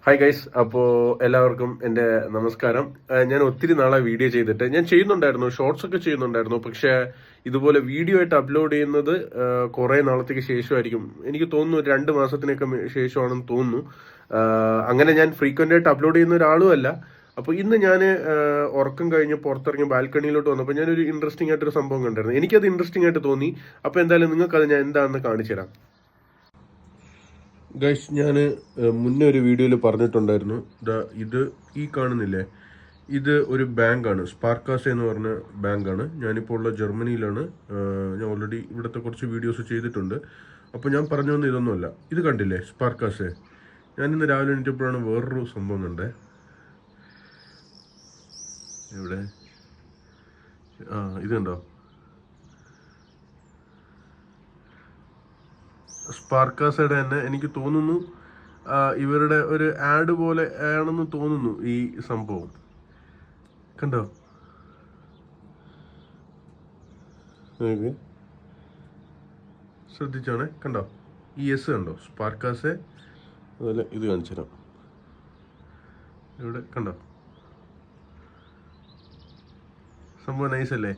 Hi guys, അപ്പോൾ എല്ലാവർക്കും എൻ്റെ നമസ്കാരം. ഞാൻ ഒത്തിരി നാളെ വീഡിയോ ചെയ്തിട്ട് ഞാൻ ചെയ്യുന്നുണ്ടായിരുന്നു, ഷോർട്സ് ഒക്കെ ചെയ്യുന്നുണ്ടായിരുന്നു. പക്ഷേ ഇതുപോലെ വീഡിയോ ആയിട്ട് അപ്ലോഡ് ചെയ്യുന്നത് കുറേ നാളത്തേക്ക് ശേഷമായിരിക്കും. എനിക്ക് തോന്നുന്നു 2 മാസത്തിനൊക്കെ ശേഷമാണെന്ന് തോന്നുന്നു. അങ്ങനെ ഞാൻ ഫ്രീക്വൻ്റ് ആയിട്ട് അപ്ലോഡ് ചെയ്യുന്ന ഒരാളും അല്ല. അപ്പോൾ ഇന്ന് ഞാൻ ഉറക്കം കഴിഞ്ഞ് പുറത്തിറങ്ങി ബാൽക്കണിയിലോട്ട് വന്നപ്പോൾ ഞാനൊരു ഇൻട്രസ്റ്റിംഗ് ആയിട്ടൊരു സംഭവം കണ്ടായിരുന്നു. എനിക്കത് ഇൻട്രസ്റ്റിംഗ് ആയിട്ട് തോന്നി. അപ്പോൾ എന്തായാലും നിങ്ങൾക്കത് ഞാൻ എന്താണെന്ന് കാണിച്ചു തരാം. ഗൈസ്, ഞാൻ മുന്നേ ഒരു വീഡിയോയിൽ പറഞ്ഞിട്ടുണ്ടായിരുന്നു, ഇത് ഈ കാണുന്നില്ലേ, ഇത് ഒരു ബാങ്കാണ്. സ്പാർക്കാസെ എന്ന് പറഞ്ഞ ബാങ്കാണ്. ഞാനിപ്പോൾ ഉള്ള ജർമ്മനിയിലാണ്. ഞാൻ ഓൾറെഡി ഇവിടുത്തെ കുറച്ച് വീഡിയോസ് ചെയ്തിട്ടുണ്ട്. അപ്പോൾ ഞാൻ പറഞ്ഞു വന്ന ഇതൊന്നുമല്ല. ഇത് കണ്ടില്ലേ, സ്പാർക്കാസെ. ഞാനിന്ന് രാവിലെ എണീറ്റപ്പോഴാണ് വേറൊരു സംഭവം കണ്ടേ. എവിടെ? ഇത് കണ്ടോ? സ്പാർക്കാസയുടെ തന്നെ എനിക്ക് തോന്നുന്നു ഇവരുടെ ഒരു ആഡ് പോലെ ആണെന്ന് തോന്നുന്നു ഈ സംഭവം. കണ്ടോ? ശ്രദ്ധിച്ചാണേ, കണ്ടോ? ഈ എസ് കണ്ടോ? സ്പാർക്കാസെ. അതുപോലെ ഇത് കാണിച്ചു തരാം. ഇവിടെ കണ്ടോ? സംഭവം നൈസ് അല്ലേ?